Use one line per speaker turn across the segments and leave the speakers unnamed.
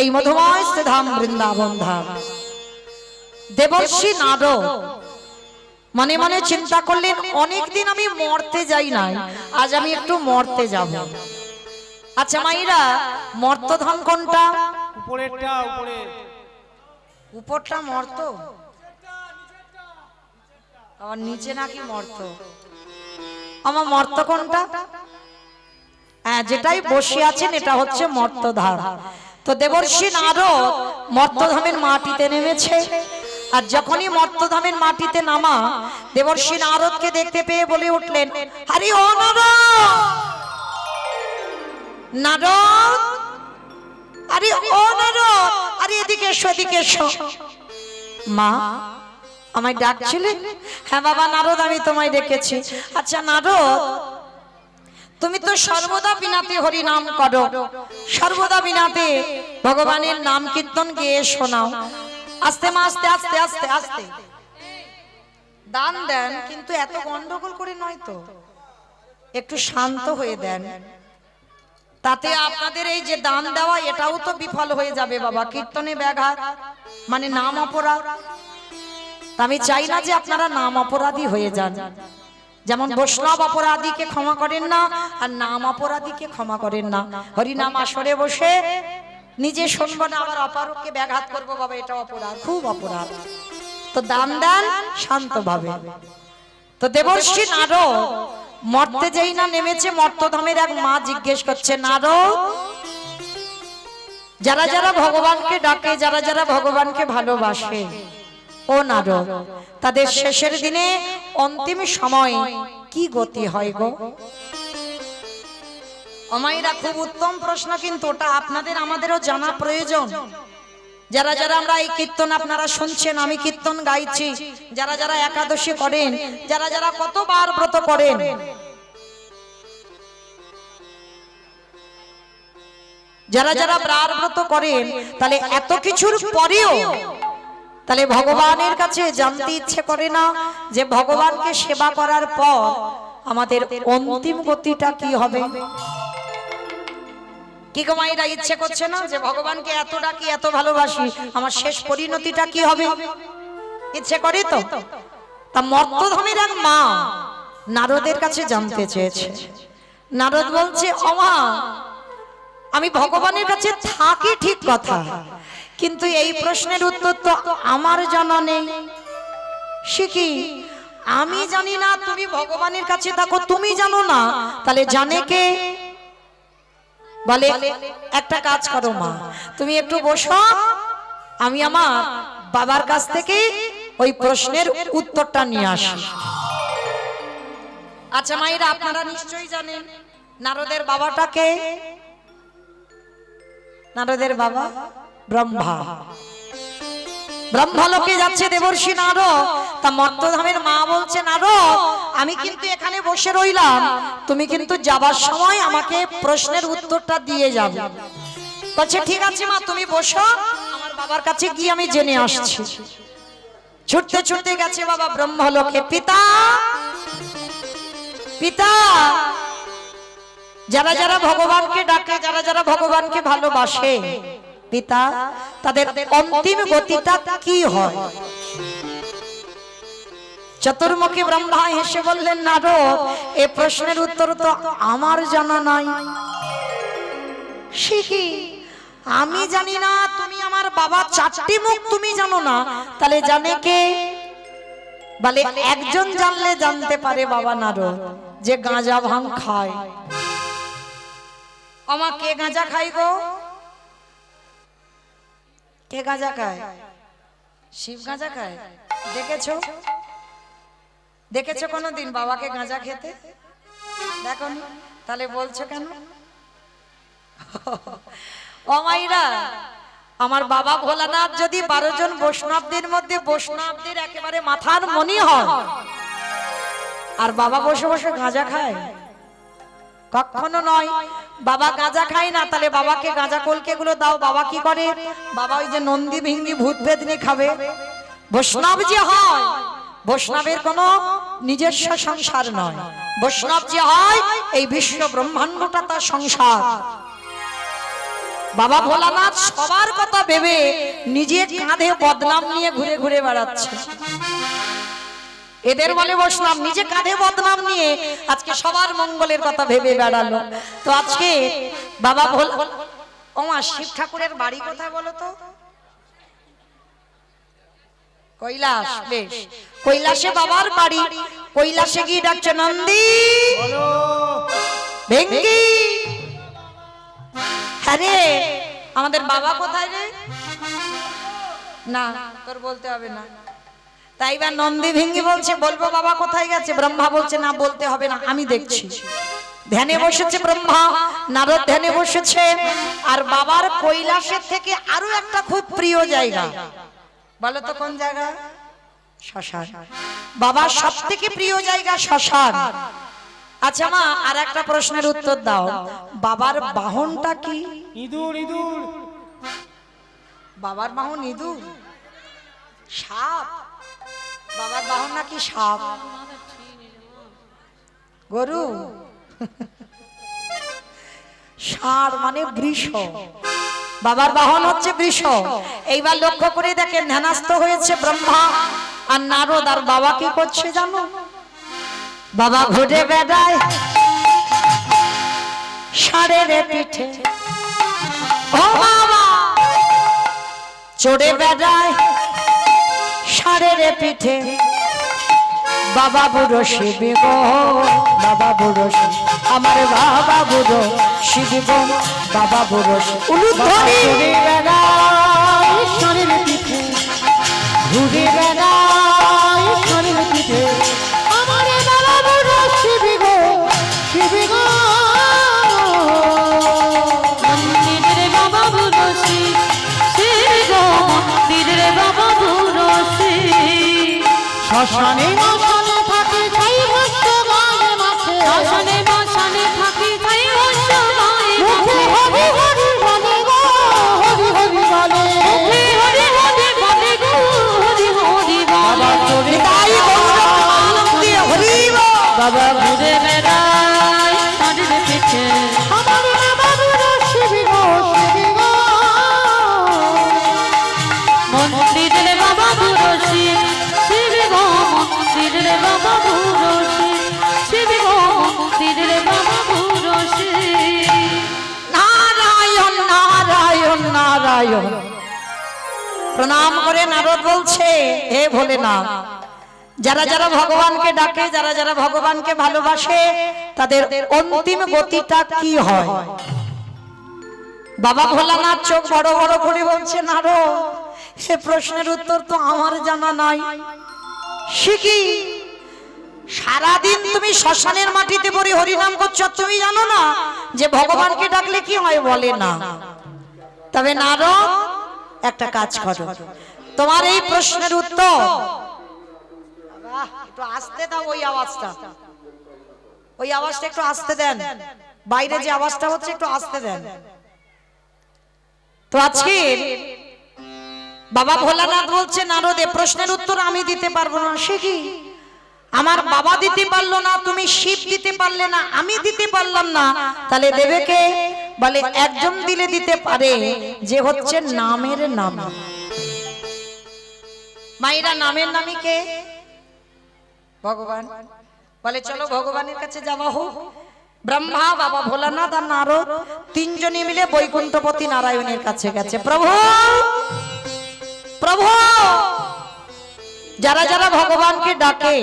এই মধুময় ধাম বৃন্দাবন ধাম। দেবর্ষি নারদ মনে মনে চিন্তা করলেন, অনেকদিন আমি মরতে যাই নাই, আজ আমি একটু মরতে যাব। আচ্ছা মাইরা, মর্তধাম কোনটা?
উপরেরটা, উপরে
উপরটা মর্ত, আর নিচে নাকি মর্ত? আমার মর্ত কোনটা? হ্যাঁ, যেটাই বসে আছেন এটা হচ্ছে মর্তধাম। তো দেবর্ষি নারদ মর্তধামের মাটিতে নেমেছে। আর যখনই মর্তধামের মাটিতে নামা, দেবর্ষি নারদকে দেখতে পেয়ে বলে উঠলেন, আরে ও নারদ, নারদ, আরে ও নারদ, আরে এদিকে এসো, এদিকে এসো। মা, আমায় ডাকছিলেন? হ্যাঁ বাবা নারদ, আমি তোমায় ডেকেছি। আচ্ছা নারদ, তুমি তো সর্বদা বিনাতে হরি নাম করো, সর্বদা বিনাতে ভগবানের নাম কীর্তন গেয়ে শোনাও। আস্তে মা, আস্তে আস্তে আস্তে আস্তে দান দেন, কিন্তু এত গন্ডগোল করে নয় তো, একটু শান্ত হয়ে দেন। তাতে আপনাদের এই যে দান দেওয়া এটাও তো বিফল হয়ে যাবে বাবা। কীর্তনে ব্যাঘাত মানে নাম অপরাধ। আমি চাই না যে আপনারা নাম অপরাধী হয়ে যান। যেমন বৈষ্ণব অপরাধীকে ক্ষমা করেন না, আর নাম অপরাধীকে ক্ষমা করেন না। হরিনাম আসরে বসে নিজে শুনবো না, আবার অপরকে ব্যাঘাত করবো বাবা, এটা অপরাধ, খুব অপরাধ। তো দান দেন শান্তভাবে। তো দেবর্ষি নারদ মর্তে যেই না নেমেছে, মর্তধামের এক মা জিজ্ঞেস করছে, নারদ, যারা যারা ভগবানকে ডাকে, যারা যারা ভগবানকে ভালোবাসে, ও নারদ, তাদের শেষের দিনে অন্তিম সময় কি গতি হয় গো? অমাইরা, খুব উত্তম প্রশ্ন, কিন্তু ওটা আপনাদের আমাদেরও জানা প্রয়োজন। যারা যারা আমরা এই কীর্তন আপনারা শুনছেন, আমি কীর্তন গাইছি, যারা যারা একাদশী করেন, যারা যারা কতবার ব্রত করেন, যারা যারা ব্রার ব্রত করেন, তাহলে এত কিছুর পরেও তাহলে ভগবানের কাছে জানতে ইচ্ছে করে না যে ভগবানকে সেবা করার পর আমাদের অন্তিম গতিটা কি হবে? কি গো মায়েরা, ইচ্ছে করছে না যে ভগবানকে এত ডাকি, এত ভালোবাসি, আমার শেষ পরিণতিটা কি হবে? ইচ্ছে করে তো। তা মর্তধামের এক মা নারদের কাছে জানতে চেয়েছে। নারদ বলছে, ওমা, আমি ভগবানের কাছে থাকি ঠিক কথা, কিন্তু এই প্রশ্নের উত্তর তো আমার জানা নেই। সে কি, আমি জানি না তুমি ভগবানের কাছে থাকো, তুমি জানো না, তাহলে জানে কে? বলে, একটা কাজ করো মা, তুমি একটু বসো, আমি আমার বাবার কাছ থেকে ওই প্রশ্নের উত্তরটা নিয়ে আসি। আচ্ছা মায়েরা, আপনারা নিশ্চয়ই জানেন নারদের বাবাটাকে? নারদের বাবা ব্রহ্মা। ব্রহ্মলোকে যাচ্ছে দেবর্ষি নারদ। তা মর্তধামের মা বলছে, নারদ, আমি কিন্তু এখানে বসে রইলাম, তুমি কিন্তু যাবার সময় আমাকে প্রশ্নের উত্তরটা দিয়ে যাবে। বলছে, ঠিক আছে মা, তুমি বসো, আমার বাবার কাছে গিয়ে আমি জেনে আসছি। ছুটতে ছুটতে গেছে বাবা ব্রহ্মলোকে। পিতা, পিতা, যারা যারা ভগবানকে ডাকে, যারা যারা ভগবানকে ভালোবাসে, পিতা, তাদের অন্তিম গতিটা কি হয়? চতুর্মুখী ব্রহ্মা হেসে বললেন, নারদ, এই প্রশ্নের উত্তর তো আমার জানা নাই। সে কি, আমি জানি না, তুমি আমার বাবা চারটি মুখ তুমি জানো না, তাহলে জানে কে? বলে, একজন জানলে জানতে পারে বাবা নারদ, যে গাঁজা ভাং খায়। আমা, কে গাঁজা খাই গো? কে গাঁজা খায়? শিব গাঁজা খায়। দেখেছো? দেখেছো কোনোদিন বাবাকে গাঁজা খেতে? দেখো, তাহলে বলছো কেন? ও মাইরা, আমার বাবা ভোলানাথ যদি 12 জন বৈষ্ণবদের মধ্যে বৈষ্ণবদের একেবারে মাথার মনি হয়, আর বাবা বসে বসে গাঁজা খায়? কখনো নয়। বাবা গাঁজা খায় না, তাহলে বাবাকে গাঁজা কলকে গুলো দাও, বাবা কি করে? বাবা ওই যে নন্দী ভিঙ্গি ভূত বেদনে খাবে। বৈষ্ণব যে হয়, বৈষ্ণবের কোনো নিজস্ব সংসার নয়, বৈষ্ণব যে হয় এই বিশ্ব ব্রহ্মাণ্ডটা তার সংসার। বাবা ভোলানাথ সবার কথা ভেবে নিজে কাঁধে বদনাম নিয়ে ঘুরে ঘুরে বেড়াচ্ছে। এদের বলে বসলাম, নিজে কাঁধে বদনাম নিয়ে আজকে সবার মঙ্গলের কথা ভেবে বেড়ালো। তো আজকে বাবা ভোলা, ওমা শিব ঠাকুরের বাড়ি কোথায় বলো তো? কৈলাস। বেশ, কৈলাসে বাবার বাড়ি। কৈলাসে গিয়ে ডাকছে নন্দী
বলো
ভেঙ্গি। আরে আমাদের বাবা কোথায় রে? না তোর বলতে হবে না। তাই বা নন্দী ভেঙ্গি বলছে বলবো বাবা কোথায় গেছে? ব্রহ্মা বলছে না বলতে হবে না, আমি দেখছি। ধ্যানে বসেছে ব্রহ্মা, নারদ ধ্যানে বসেছে। আর বাবার কৈলাসের থেকে আরো একটা খুব প্রিয় জায়গা, বলো তো কোন জায়গা? শ্মশান। বাবার সব থেকে প্রিয় জায়গা শ্মশান। আচ্ছা মা, আর একটা প্রশ্নের উত্তর দাও, বাবার বাহনটা কি?
ইঁদুর ইঁদুর।
বাবার বাহন ইঁদুর? সাপ? বাবার বাহন নাকি সাপ? গরু? ষাঁড় মানে বৃষ। বাবার বাহন হচ্ছে বৃষ। এইবার লক্ষ্য করে দেখেন, ধ্যানস্থ হয়েছে ব্রহ্মা আর নারদ। আর বাবা কি করছে জানো? বাবা ঘুরে বেড়ায় ষাঁড়ের পিঠে। ও বাবা চড়ে বেড়ায় ষাঁড়ের পিঠে। বাবা বুড়ো শিব গো, বাবা বুড়ো শিব, আমার বাবা বুড়ো শিব গো, বাবা বুড়ো শিব। উলুধ্বনি।
ঘুরে বেড়াই ষাঁড়ের পিঠে, ঘুরে বেড়াই ষাঁড়ের পিঠে, আমার বাবা বুড়ো শিব গো, শিব গো।
মন্দিরে বাবা বুড়ো শিব, শিব গো মন্দিরে বাবা বুড়ো শিব।
শ্মশানে মশানে থাকে ছাই ভস্য গায়ে মাঠে,
শ্মশানে মশানে থাকি তাই হস্য গায়ে
মুখে
মাঠে।
হরি হরি বলে গো, হরি হরি বলে।
মুখে হরি হরি বলে গো, হরি হরি
বাবা
বলে।
চলে
তাই গৌরবানন্দে হরি বল।
বাবা
ঘুরে বেড়াই ষাঁড়ের পিঠে,
আমার বাবা বুড়ো শিব গো, শিব গো।
মন্দিরে বাবা বুড়ো শিব, শিব গো মন্দিরে বাবা বুড়ো শিব, শিব গো মন্দিরে বাবা বুড়ো শিব।
নারায়ণ নারায়ণ নারায়ণ। প্রণাম করে নারদ বলছে, হে ভোলেনাথ, যারা যারা ভগবানকে ডাকে, যারা যারা ভগবানকে ভালোবাসে, তাদের অন্তিম গতিটা কি হয়? বাবা ভোলানাথ চোখ বড় বড় করে বলছে, নারদ সে প্রশ্নের উত্তর তো আমার জানা নাই। শিখি, সারাদিন তুমি শ্মশানের মাটিতে পড়ে হরিনাম করছো, তুমি জানো না যে ভগবানকে ডাকলে কি হয়? বলে না। তবে নারদ একটা কাজ করো, তোমার এই প্রশ্নের উত্তর একটু আস্তে দাও। ওই আওয়াজটা একটু আস্তে দেন, বাইরে যে আওয়াজটা হচ্ছে একটু আস্তে দেন। তো আজকে বাবা ভোলানাথ বলছে, নারদ এ প্রশ্নের উত্তর আমি দিতে পারবো না। সে কি? আমার বাবা দিতে পারলো না, তুমি শিব দিতে পারলে না, আমি দিতে পারলাম না, তাহলে দেবে কে? বলে একজন দিলে দিতে পারে, যে হচ্ছে নামের নাম। মায়েরা নামের নামী কে? ভগবান। বলে চলো ভগবানের কাছে যাওয়া হোক। ব্রহ্মা, বাবা ভোলানাথ আর নারদ তিনজনে মিলে বৈকুণ্ঠপতি নারায়ণের কাছে গেছে। প্রভু প্রভু, যারা যারা ভগবানকে ডাকে,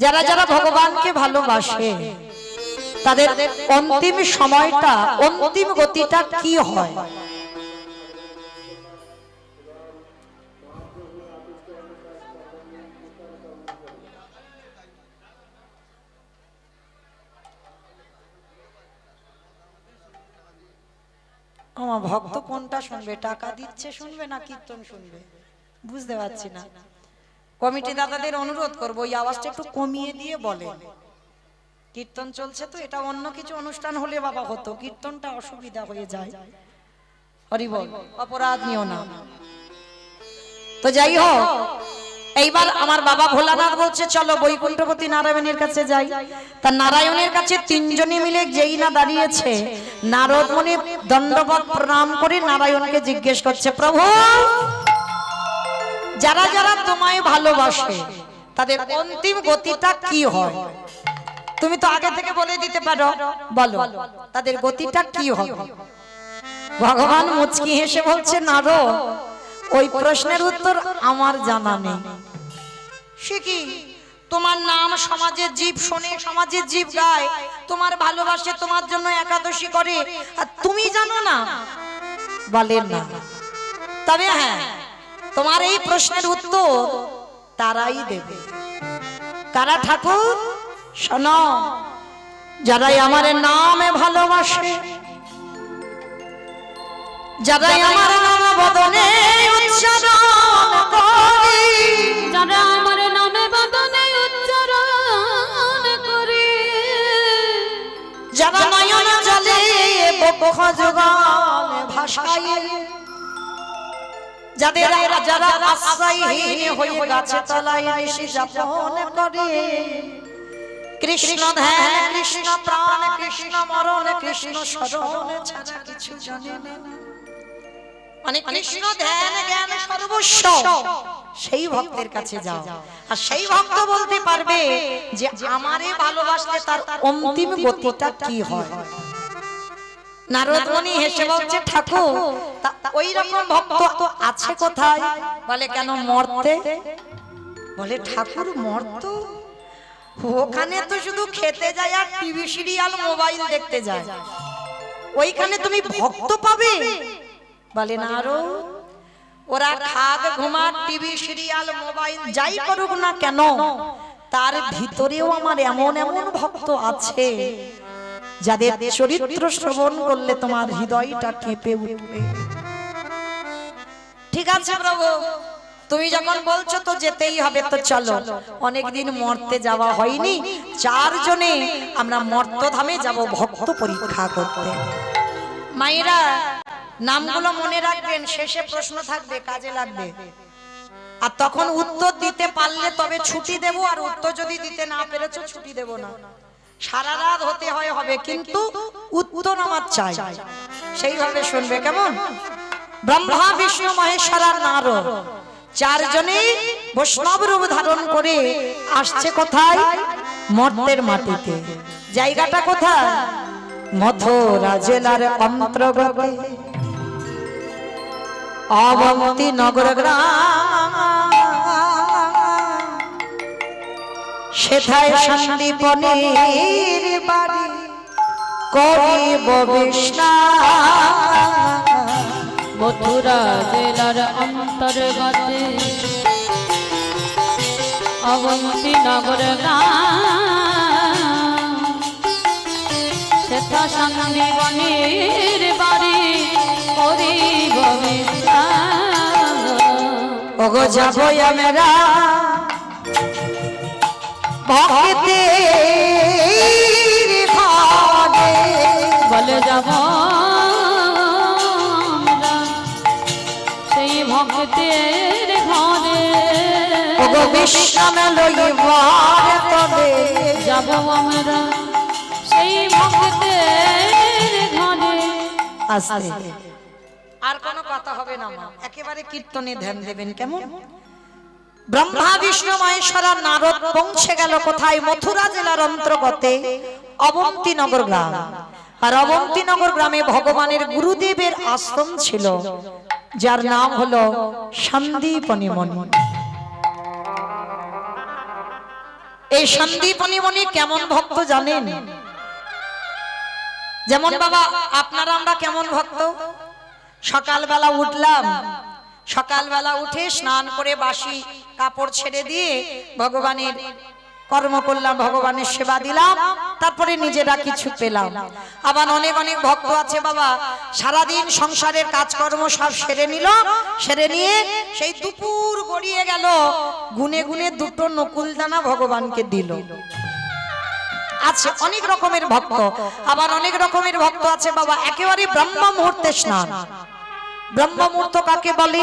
যারা যারা ভগবানকে ভালোবাসে, তাদের অন্তিম সময়টা, অন্তিম গতিটা কি হয়? আমার ভক্ত কোনটা শুনবে? টাকা দিচ্ছে শুনবে না কীর্তন শুনবে? বুঝতে পারছি না। কমিটি দাদাদের অনুরোধ করবো ওই আওয়াজটা একটু কমিয়ে দিয়ে বলে। কীর্তন চলছে তো, এটা অন্য কিছু অনুষ্ঠান হলে বাবা হতো, কীর্তনটা অসুবিধা হয়ে যায়। হরি বল, অপরাধ নিও না। তো যাই হোক, এইবার আমার বাবা ভোলানাথ বলছে চলো বৈকুণ্ঠপতি নারায়ণের কাছে যাই। তা নারায়ণের কাছে তিনজনে মিলে যেই না দাঁড়িয়েছে, নারদ মুনি দণ্ডবত প্রণাম করে নারায়ণকে জিজ্ঞেস করছে, প্রভু যারা যারা তোমায় ভালোবাসে তাদের অন্তিম গতিটা কি হয়? তুমি তো আগে থেকে বলে দিতে পারো, বলো তাদের গতিটা কি হবে? ভগবান মুচকি হেসে বলছে, নারদ ওই প্রশ্নের উত্তর আমার জানা নেই। সে কি, তোমার নাম সমাজের জীব শোনে, সমাজের জীব গায়, তোমার ভালোবাসে, তোমার জন্য একাদশী করে, আর তুমি জানো না? বলেন না। তবে হ্যাঁ, তোমার এই প্রশ্নের উত্তর তারাই দেবে। কারা ঠাকুর? শোনো, যারাই আমার নামে ভালোবাসে, যারাই আমার নাম বদনে উচ্চারণ করে,
যারা আমার নামে বদনে উচ্চারণ করে,
যারা নয়ন জলে বক্ষ যুগল ভাষায়, যাদের যারা আশ্রয়হীন হয়ে গাছে তলায় ঋষি যাপন করে, কৃষ্ণ ধ্যান, কৃষ্ণ প্রাণ, কৃষ্ণ মরণ, কৃষ্ণ স্মরণ ছাড়া কিছু জানে না, মানে কৃষ্ণ ধ্যান জ্ঞান সর্বস্ব, সেই ভক্তের কাছে যাও। আর সেই ভক্ত বলতে পারবে যে আমারে ভালোবাসলে তার অন্তিম গতিটা কি হয়। নারদ মুনি হেসে বলছে, ঠাকুর ওই রকম ভক্ত আছে কোথায়? বলে কেন, মর্তে? বলে ঠাকুর মর্ত? ওখানে তো শুধু খেতে যায় আর টিভি সিরিয়াল মোবাইল দেখতে যায়, ওইখানে তুমি ভক্ত পাবে? বলে না, আরো ওরা খাক ঘুমাক টিভি সিরিয়াল মোবাইল যাই করুক না কেন, তার ভিতরেও আমার এমন এমন ভক্ত আছে যাদের চরিত্র শ্রবণ করলে তোমার হৃদয়টা কেঁপে উঠবে। ঠিক আছে প্রভু, তুমি যখন বলছো তো যেতেই হবে, তো চলো। অনেকদিন মর্তে যাওয়া হয়নি, 4 জনে আমরা মর্তধামে যাব ভক্ত পরীক্ষা করতে। মায়েরা নামগুলো মনে রাখবেন, শেষে প্রশ্ন থাকবে, কাজে লাগবে। আর তখন উত্তর দিতে পারলে তবে ছুটি দেব, আর উত্তর যদি দিতে না পেরেছো ছুটি দেব না। সারা রাত হতে হবে, কিন্তু উত্তর আমার চাই, সেইভাবে শুনবে, কেমন? ব্রহ্মা বিষ্ণু মহেশ্বর আর নারদ 4 জনেই বৈষ্ণব রূপ ধারণ করে আসছে কোথায়? মর্তের মাটিতে। জায়গাটা কোথায়? মথুরা জেলার অন্তর্গত অবন্তী নগর গ্রাম, সেথায় সন্দীপনের বাড়ি করিব বিষ্ণাম।
মথুরা জেলার অন্তর্গতে অবন্তী নগর গ্রাম, সেথা সন্দীপনের বাড়ি করিব বিষ্ণাম।
ওগো যাবো আমরা ভক্তের ঘরে,
বলে যাব আমরা সেই ভক্তের ঘরে,
ওগো বিষ্ণাম লইবার তবে
যাব আমরা সেই ভক্তের ঘরে।
আস্তে, আর কোনো কথা হবে না মা, একেবারে কীর্তনে ধ্যান দেবেন, কেমন? ব্রহ্মা বিষ্ণু মহেশ্বর নারদ পৌঁছে গেল কোথায়? মথুরা জেলার অন্তর্গতে অবন্তী নগর গ্রাম। আর অবন্তী নগর গ্রামে ভগবানের গুরুদেবের আশ্রম ছিল, যার নাম হলো সন্দীপনী মুনি। এই সন্দীপনী মুনি কেমন ভক্ত জানেন? যেমন বাবা আপনারা আমরা কেমন ভক্ত? সকালবেলা উঠলাম, সকালবেলা উঠে স্নান করে বাসি কাপড় ছেড়ে দিয়ে ভগবানের কর্ম করলাম, ভগবানের সেবা দিলাম, তারপরে নিজেরা কিছু পেলাম। আবার অনেক অনেক ভক্ত আছে বাবা, সারাদিন সংসারের কাজকর্ম সব সেরে নিল, সেরে নিয়ে সেই দুপুর গড়িয়ে গেল, গুনে গুনে 2টো নকুলদানা ভগবানকে দিল। আছে অনেক রকমের ভক্ত। আবার অনেক রকমের ভক্ত আছে বাবা, একেবারে ব্রহ্ম মুহূর্তে স্নান, ব্রহ্ম মুহূর্ত কাকে বলে?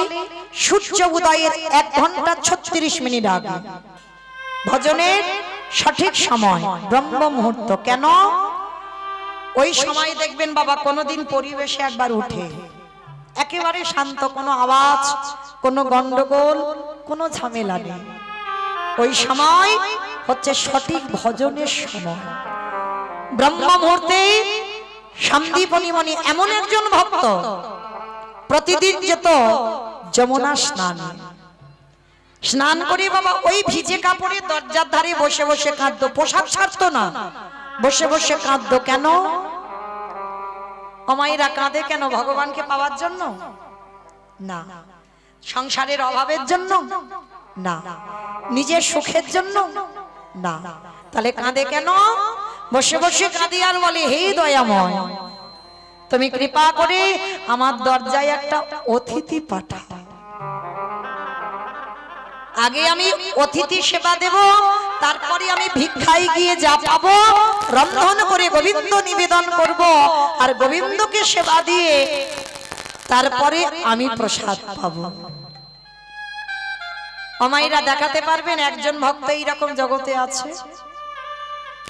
সূর্য উদয়ের 1 ঘন্টা 36 মিনিট আগে ভজনের সঠিক সময় ব্রহ্ম মুহূর্ত। কেন? ওই সময় দেখবেন বাবা কোনোদিন পরিবেশে একবার উঠে, একেবারে শান্ত, কোনো আওয়াজ, কোনো গন্ডগোল, কোনো ঝামেলা নেই। ওই সময় হচ্ছে সঠিক ভজনের সময়। ব্রহ্ম মুহূর্তে সন্দীপনী মণি এমন একজন ভক্ত প্রতিদিন যেত যমুনা স্নান করে বাবা ওই ভিজে কাপড়ে দরজার ধারে বসে বসে কাঁদতো, পোশাক ছাড়তো না, বসে বসে কাঁদতো। কেন? অমাইরা কাঁদে কেন? ভগবানকে পাওয়ার জন্য না, সংসারের অভাবের জন্য না, নিজের সুখের জন্য না, তাহলে কাঁদে কেন? বসে বসে কাঁদে আর বলে, হে দয়াময়, তুমি কৃপা করে আমার দরজায় একটা অতিথি পাঠাও। আগে আমি অতিথি সেবা দেব, তারপরে আমি ভিক্ষায় গিয়ে যা পাবো রন্ধন করে গোবিন্দ নিবেদন করব, আর গোবিন্দকে সেবা দিয়ে তারপরে আমি প্রসাদ পাবো। অমাইরা দেখাতে পারবেন একজন ভক্ত এইরকম জগতে আছে?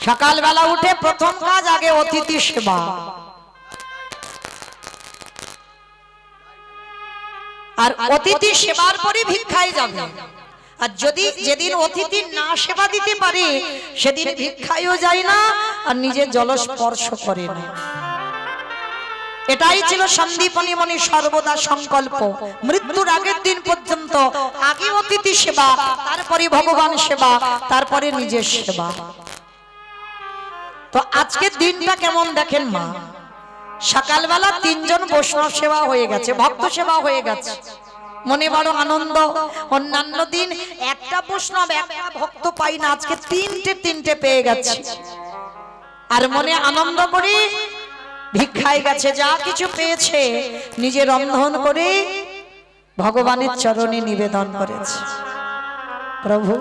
সকালবেলা উঠে প্রথম কাজ আগে অতিথি সেবা, আর অতিথি সেবার পরে ভিক্ষায় যাবে। আর যদি যেদিন অতিথি না সেবা দিতে পারে সেদিন ভিক্ষায়ও যায় না আর নিজে জল স্পর্শ করে না। এটাই ছিল সন্দীপনী মণি সর্বদা সংকল্প, মৃত্যুর আগের দিন পর্যন্ত আগে অতিথি সেবা, তারপরে ভগবান সেবা, তারপরে নিজের সেবা। তো আজকের দিনটা কেমন দেখেন মা, সকালবেলা 3 জন বৈষ্ণব সেবা হয়ে গেছে, ভক্ত সেবা হয়ে গেছে, মনে বড় আনন্দ। অন্যান্য দিন একটা বৈষ্ণব একটা ভক্ত পাই না, আজকে তিনটে পেয়ে গেছে, আর মনে আনন্দ করে ভিক্ষায় গেছে, যা কিছু পেয়েছে নিজে রন্ধন করে ভগবানের চরণে নিবেদন করেছে। প্রভু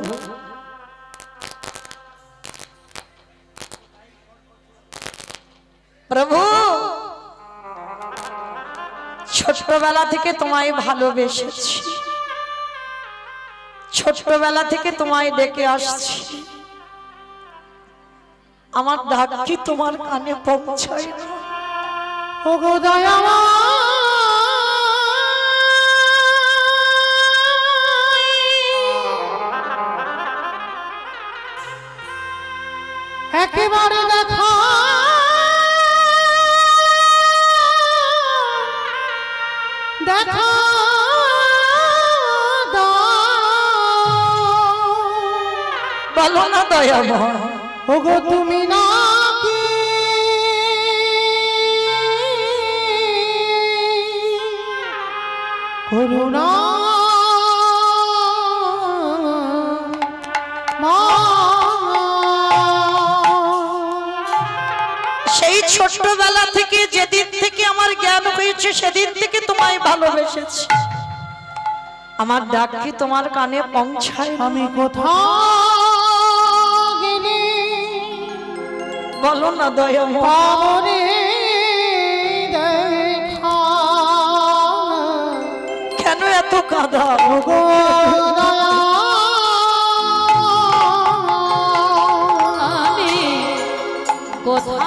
প্রভু, ছোটবেলা থেকে তোমায় ভালোবেসেছি, ছোটবেলা থেকে তোমায় ডেকে আসছি, আমার ডাক কি তোমার কানে পৌঁছায় না?
ওগো দয়াময়, একেবারে দেখা দেখা
বলো না দয়াময়,
ওগো তুমি নাকি করুণা
সেই ছোটবেলা থেকে যেদিন থেকে আমার জ্ঞান হয়েছে সেদিন থেকে তোমায় ভালোবেসেছি, আমার ডাক কি তোমার কানে পৌঁছায়?
আমি কোথাও গেলে
বলো না দয়াময়,
পাবনে দেখা
কেন এত কাঁদা?
ওগো দয়া
আমি কোথায়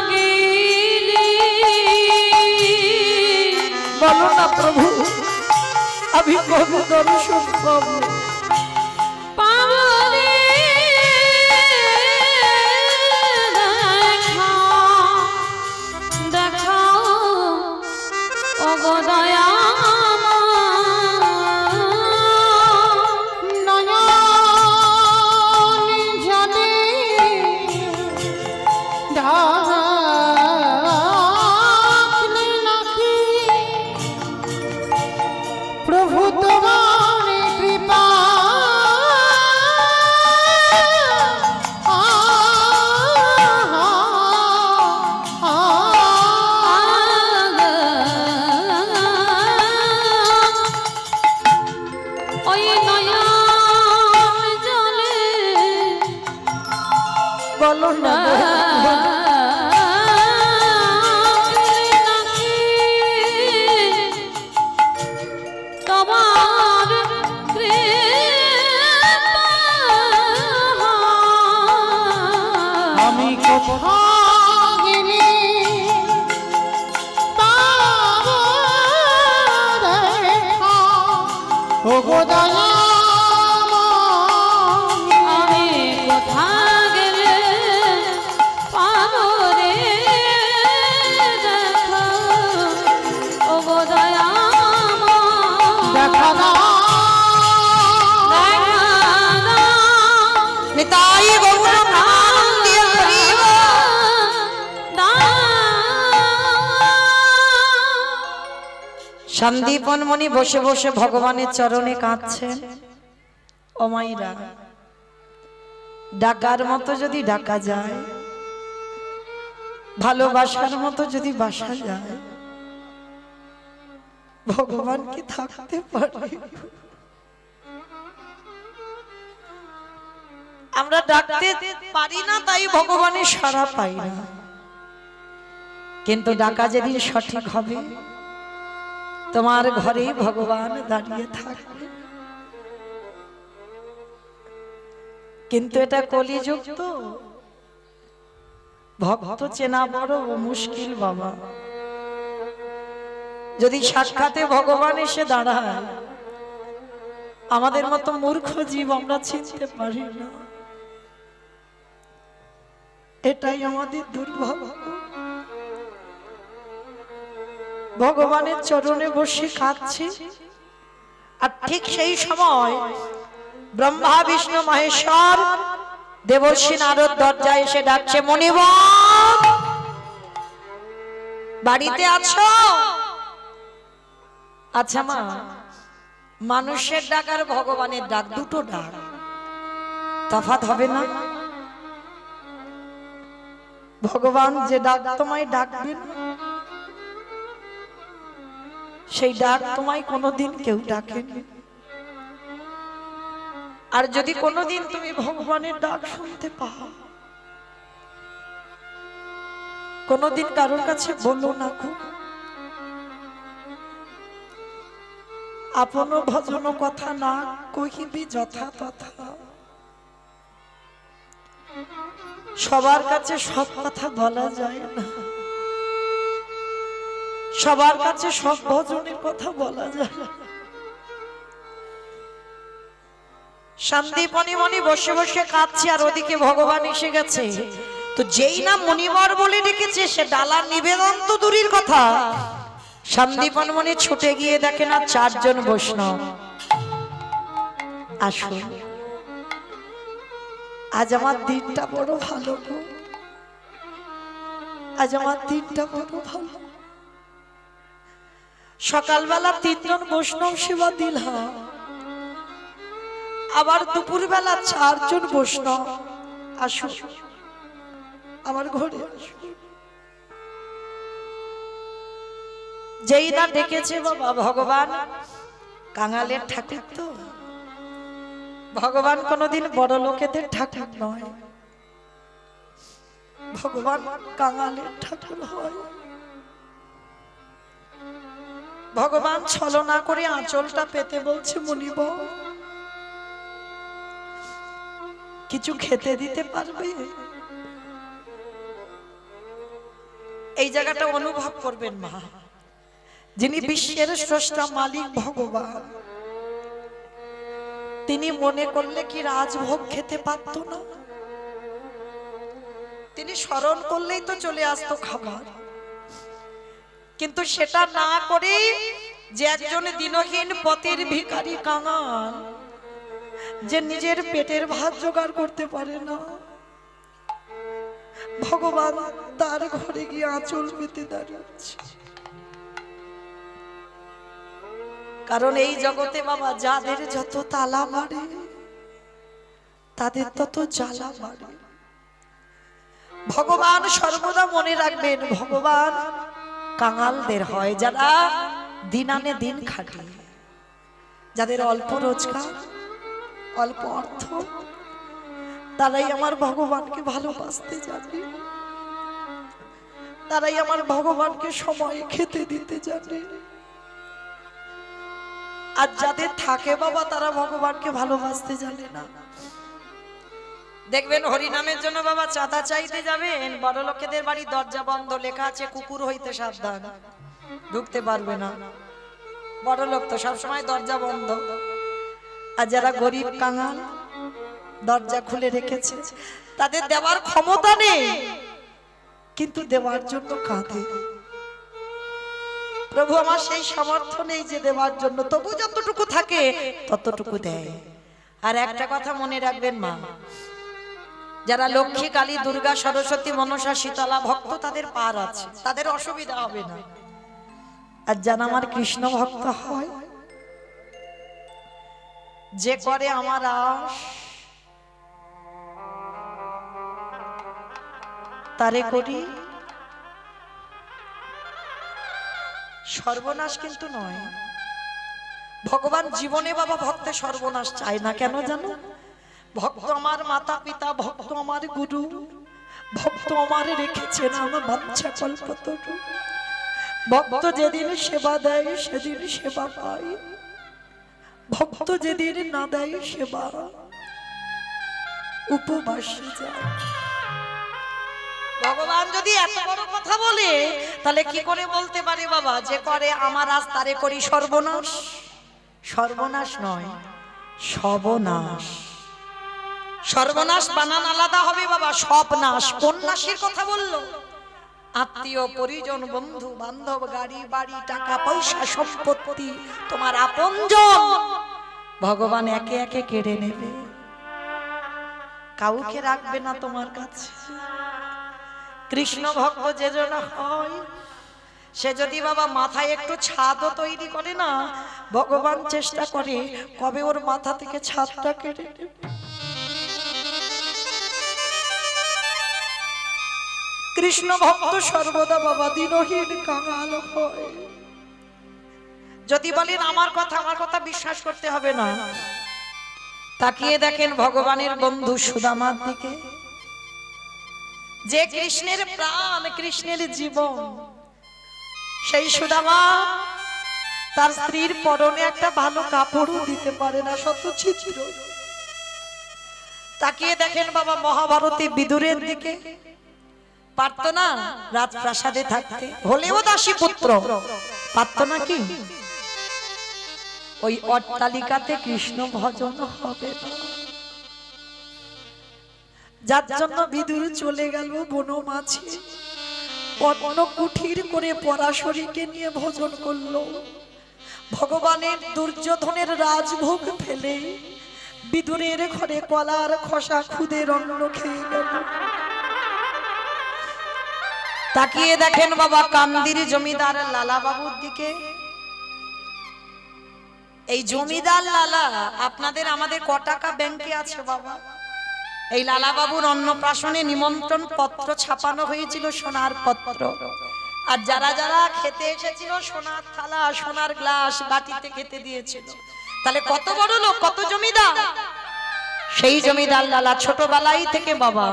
গেলি?
বলো না প্রভু, আমি কবে দর্শন পাবো?
পাবনে দেখা ওগো
নয়ন জলে ডাকলে নাকি প্রভু তোমার কৃপা
ওই নয়ন জলে
বলো না
ডাকলে নাকি
কোথাগিনি ও গোদয়া
আমি কোথা গেলে পাবো রে দেখা ও গো দয়াময়
দেখা দাও
দেখা দাও
নিতাই গৌর প্রাণ দিয়ে করিব সন্দীপন মণি বসে বসে ভগবানের চরণে কাঁদছেন। ও মাইরা, ডাকার মতো যদি ডাকা যায়, ভালোবাসার মতো যদি বাসা যায়, ভগবান কি থাকতে পারে? আমরা ডাকতে পারি না, তাই ভগবানের সাড়া পাই না। কিন্তু ডাকা যেদিন সঠিক হবে, তোমার ঘরেই ভগবান দাঁড়িয়ে থাকবে। কিন্তু এটা কলিযুগ, তো ভক্ত চেনা বড় মুশকিল বাবা। যদি সাক্ষাতে ভগবান এসে দাঁড়ায়, আমাদের মতো মূর্খ জীব আমরা চিনতে পারি না। এটাই আমাদের দুর্ভাগ্য। ভগবানের চরণে বসে কাঁদছি, আর ঠিক সেই সময় ব্রহ্মা বিষ্ণু মহেশ্বর দেবর্ষি নারদ দরজায় এসে ডাকছে, মণিবর বাড়িতে আছো? আচ্ছা মা, মানুষের ডাক আর ভগবানের ডাক দুটো ডাক, তফাৎ হবে না? ভগবান যে ডাক তোমায় ডাকবেন, সেই ডাক তোমায় কোনোদিন কেউ ডাকেনি। আর যদি কোনোদিন তুমি ভগবানের ডাক শুনতে পাও, কোনোদিন কারোর কাছে বলো না গো, আপন ভজন কথা না কহিবি যথা তথা। সবার কাছে সব কথা বলা যায় না, সবার কাছে সব ভজনের কথা বলা যায় না। সন্দীপনি মনি বসে বসে কাঁদছে, আর ওদিকে ভগবান এসে গেছে। তো যেই না মণিবর বলে ডেকেছে, সে ডালার নিবেদন তো দূরের কথা, সন্দীপন মনি ছুটে গিয়ে দেখে না চারজন বৈষ্ণব। আসুন, আজ আমার দিনটা বড় ভালো গো, আজ আমার দিনটা বড় ভালো। সকালবেলা তিনজন বৈষ্ণব সেবা দিলাম, আবার দুপুরবেলা চারজন বৈষ্ণব। আসুন আমার ঘরে, আসুন। যেই না ডেকেছে বাবা, ভগবান কাঙালের ঠাকুর তো, ভগবান কোনোদিন বড় লোকেদের ঠাকুর নয়, ভগবান কাঙালের ঠাকুর হয়। ভগবান ছলনা করে আঁচলটা পেতে বলছে, মনিব কিছু খেতে দিতে পারবে? এই জায়গাটা অনুভব করবেন মা, যিনি বিশ্বের স্রষ্টা মালিক ভগবান, তিনি মনে করলে কি রাজভোগ খেতে পারত না? তিনি স্মরণ করলেই তো চলে আসতো খাবার। কিন্তু সেটা না করে যে একজন দিনহীন পথের ভিখারি কাঙাল, যে নিজের পেটের ভাত জোগাড় করতে পারে না, ভগবান তার ঘরে গিয়ে আঁচল পেতে দাঁড়িয়েছে। কারণ এই জগতে বাবা যাদের যত তালা মারে, তাদের তত জ্বালা মারে। ভগবান সর্বদা মনে রাখবেন, ভগবান কাঙালদের হয়, যারা দিন আনে দিন খাটে, যাদের অল্প রোজগার, অল্প অর্থ, তারাই আমার ভগবানকে ভালোবাসতে জানে, তারাই আমার ভগবানকে সময়ে খেতে দিতে জানে। আর যাদের থাকে বাবা, তারা ভগবানকে ভালোবাসতে জানে না। দেখবেন হরিনামের জন্য বাবা চাঁদা চাইতে যাবেন, বড় লোকেদের বাড়ি দরজা বন্ধ, লেখা আছে কুকুর হইতে সাবধান, ঢুকতে পারবে না। বড় লোক তো সবসময় দরজা বন্ধ, আর যারা গরিব কাঙাল দরজা খুলে রেখেছে, তাদের দেওয়ার ক্ষমতা নেই, কিন্তু দেওয়ার জন্য কাঁদে। প্রভু আমার সেই সামর্থ্য নেই যে দেওয়ার জন্য, তবু যতটুকু থাকে ততটুকু দেয়। আর একটা কথা মনে রাখবেন মা, যারা লক্ষ্মী, কালী, দুর্গা, সরস্বতী, মনসা, শীতলা ভক্ত, তাদের পার আছে, তাদের অসুবিধা হবে না। আর যারা আমার কৃষ্ণ ভক্ত হয়, যে করে আমার আশ, তারে করি সর্বনাশ, কিন্তু নয়। ভগবান জীবনে বাবা ভক্তের সর্বনাশ চায় না। কেন জানো? ভক্ত আমার মাতা পিতা, ভক্ত আমার গুরু, ভক্ত আমার রেখেছেন আমার বাচ্চা কল্পতরু। ভক্ত যেদিন সেবা দেয় সেদিন সেবা পায়, ভক্ত যেদিন না দেয় সেবা উপবাসে যায়। ভগবান যদি এত বড় কথা বলে, তাহলে কি করে বলতে পারে বাবা যে করে আমার আজ তারে করি সর্বনাশ? সর্বনাশ নয়, সর্বনাশ। সর্বনাশ বানান আলাদা হবে বাবা, সব নাশ। কোন নাশের কথা বললো? আত্মীয় পরিজন, বন্ধু বান্ধব, গাড়ি বাড়ি, টাকা পয়সা, সম্পত্তি, তোমার আপনজন ভগবান একে একে কেড়ে নেবে, কাউকে রাখবে না তোমার কাছে। কৃষ্ণ ভক্ত যে জন হয়, সে যদি বাবা মাথায় একটু ছাদও তৈরি করে না, ভগবান চেষ্টা করে কবে ওর মাথা থেকে ছাদটা কেটে নেবে। কৃষ্ণ ভক্ত সর্বদা বাবা দিনহীন কাঙাল হয়। যদি বলেন আমার কথা বিশ্বাস করতে হবে না, তাকিয়ে দেখেন ভগবানের বন্ধু সুদামার দিকে, যে কৃষ্ণের প্রাণ, কৃষ্ণের জীবন। সেই সুদামা তার স্ত্রীর পরনে একটা ভালো কাপড়ও দিতে পারে না, শত ছিদ্র। তাকিয়ে দেখেন বাবা মহাভারতে বিদুরের দিকে, পারত না রাজপ্রাসাদে থাকতে, হলেও দাসী পুত্র, পারত না কি ওই অট্টালিকাতে কৃষ্ণ ভজন হবে না? যার জন্য বিদুর চলে গেল বনমাঝে, অন্য কুঠির করে পরাশরীকে নিয়ে ভজন করলো। ভগবানের দুর্যোধনের রাজভোগ ফেলে বিদুরের ঘরে কলার খোসা খুদে অন্ন খেয়ে গেল। তাকিয়ে দেখেন বাবা কান্দির জমিদার লালা বাবুর দিকে। এই জমিদার লালা আপনাদের আমাদের ক টাকা ব্যাংকে আছে বাবা? এই লালা বাবুর অন্নপ্রাশনে নিমন্ত্রণ পত্র ছাপানো হয়েছিল, সোনার পত্র। আর যারা যারা খেতে এসেছিল সোনার থালা, সোনার গ্লাস, বাটিতে খেতে দিয়েছিল। তাহলে কত বড় লোক, কত জমিদার! সেই জমিদার লালা ছোটবেলায় থেকে বাবা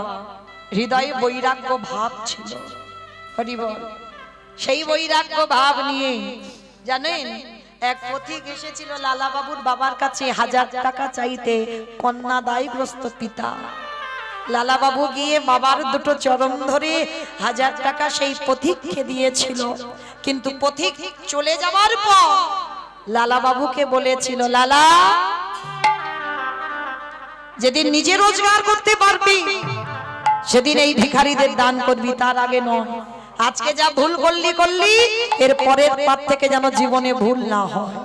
হৃদয়ে বৈরাগ্য ভাব ছিল। হরি বল। সেই বৈরাগ্য ভাব নিয়ে জানেন এক পথিক এসেছিল লালা বাবুর বাবার কাছে 1000 টাকা চাইতে, কন্যা দায়গ্রস্ত পিতা। লালা বাবু গিয়ে বাবার দুটো চরণ ধরে 1000 টাকা সেই পথিককে দিয়েছিল। কিন্তু পথিক চলে যাওয়ার পর লালা বাবুকে বলেছিল, লালা যেদিন নিজে রোজগার করতে পারবি সেদিন এই ভিখারিদের দান করবি, তার আগে নয়। আজকে যা ভুল করলি এর পরের পাপ থেকে যেন জীবনে ভুল না হয়।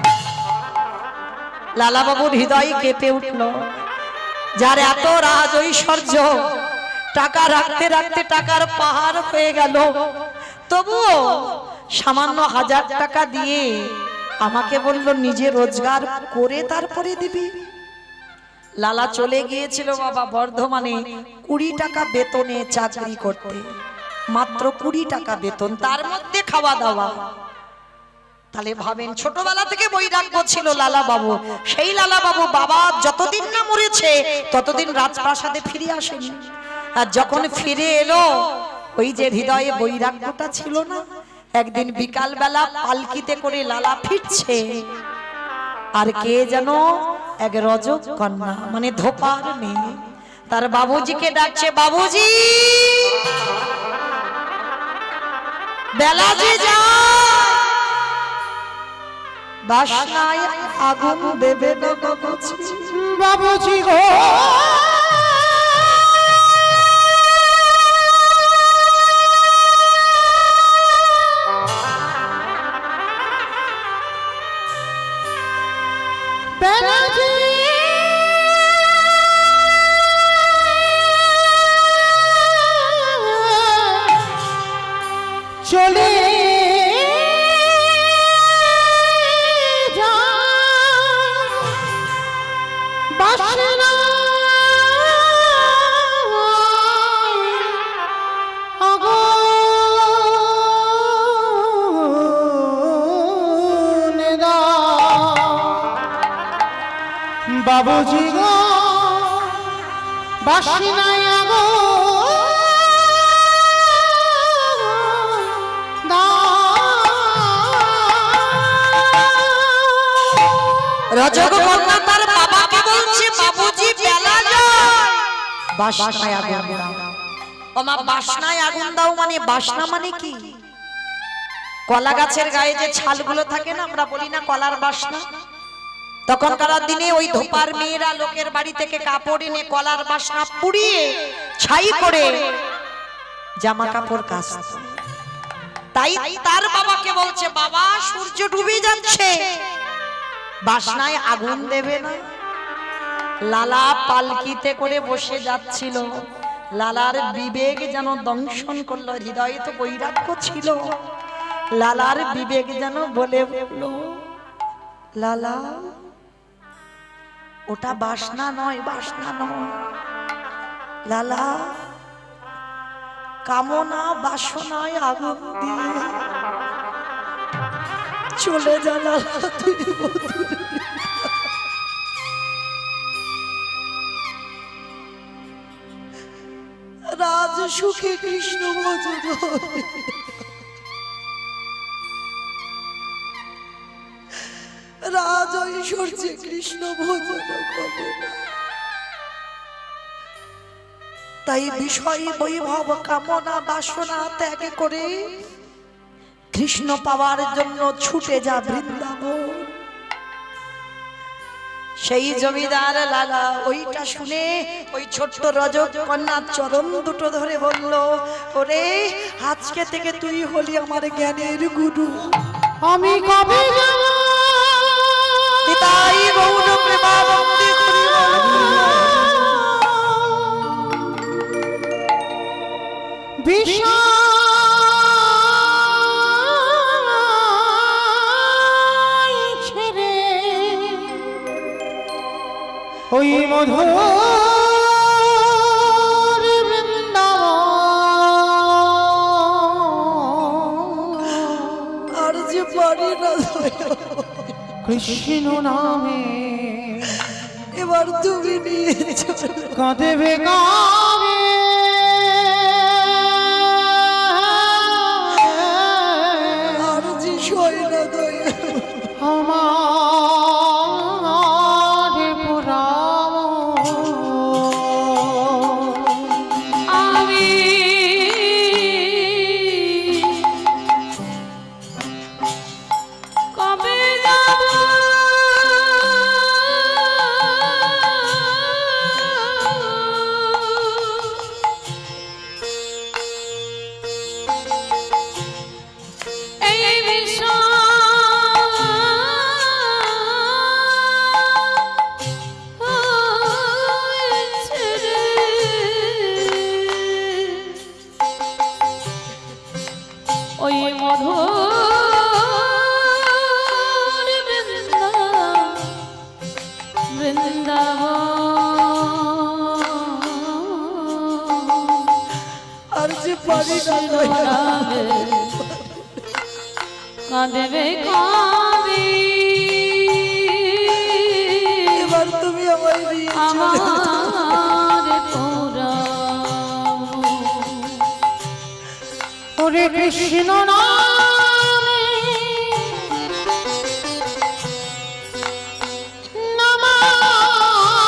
লালা বাবুর হৃদয় কেঁপে উঠল। যার এত রাজ ঐশ্বর্য, টাকা রাখতে রাখতে টাকার পাহাড় হয়ে গেল, তবুও সামান্য 1000 টাকা দিয়ে আমাকে বলল নিজে রোজগার করে তারপরে দিবি। লালা চলে গিয়েছিল বাবা বর্ধমানে 20 টাকা বেতনে চাকরি করতে, মাত্র 20 টাকা বেতন, তার মধ্যে খাওয়া দাওয়া। তাহলে ভাবেন ছোটবেলা থেকে বৈরাগ্য ছিল লালা বাবু। সেই লালা বাবু বাবা যতদিন না মরেছে ততদিন রাজপ্রাসাদে ফিরে আসেনি। আর যখন ফিরে এলো, ওই যে হৃদয়ে বৈরাগ্যটা ছিল না, একদিন বিকাল বেলা পালকিতে করে লালা ফিরছে, আর কে যেন এক রজক কন্যা, মানে ধোপার মেয়ে, তার বাবুজিকে ডাকছে, বাবুজি বেলা যে যায়, বাসনায় আগুন দেবে না বাবুজি।
বাবুজি গো বেলাজি চলে বাবুজি গো বাসনায় আগো
রজকন্যা তার বাবাকে বলছে, বাবুজি বেলা যায়, বাসনায় আগুন দাও। ও মা, বাসনায় আগুন দাও মানে বাসনা মানে কি? কলা গাছের গায়ে যে ছালগুলো থাকে না, আমরা বলি না কলার বাসনা। তখনকার দিনে ওই ধোপার মেয়েরা লোকের বাড়ি থেকে কাপড় এনে কলার বাসনা পুড়িয়ে ছাই করে জামা কাপড় কাচত। তাই তার বাবাকে বলছে, বাবা সূর্য ডুবে যাচ্ছে, বাসনায় আগুন দেবে না? লালা পালকিতে করে বসে যাচ্ছিল, লালার বিবেক যেন দংশন করলো, হৃদয়ে তো বৈরাগ্য ছিল। লালার বিবেক যেন বলে বলল, লালা ওটা বাসনা নয়, বাসনা নয় লালা, কামনা বাসনায় আগুন দিয়ে চলে যা লালা, তুই রাজ সুখে কৃষ্ণ ভজন, রাজ ঐশ্বর্যে কৃষ্ণ ভজন হবে না। তাই বিষয় বৈভব কামনা বাসনা ত্যাগ করে কৃষ্ণ পাওয়ার জন্য ছুটে যা বৃন্দাবন। সেই জমিদার লালা ওইটা শুনে ওই ছোট্ট রজকন্যার চরণ দুটো ধরে বলল, ওরে আজকে থেকে তুই হলি আমার জ্ঞানের গুরু।
আমি কবে যাব
নিতাই গৌর প্রেমানন্দে করি
বিষয় ছেড়ে ওই মধুর বৃন্দাবন,
আর যে পারি না
কৃষ্ণ নামে
এবার তুমি নিয়ে চলো।
কাঁদেবে কাবে
আর যে সয় না দয়া,
আমার পুরাম
আমি কবে যাব এই বিষয় ছেড়ে ওই মধুর বৃন্দাবন
আর যে পারি না দয়া,
কাঁদেবে কাঁদে
এবার তুমি আমায় নিয়ে চলো।
আমার তোরা
ওরে কৃষ্ণ নামে নামাবলি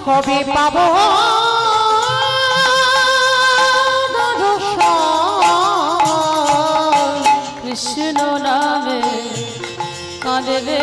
কবে পাবো
কৃষ্ণ নামে কাঁদে রে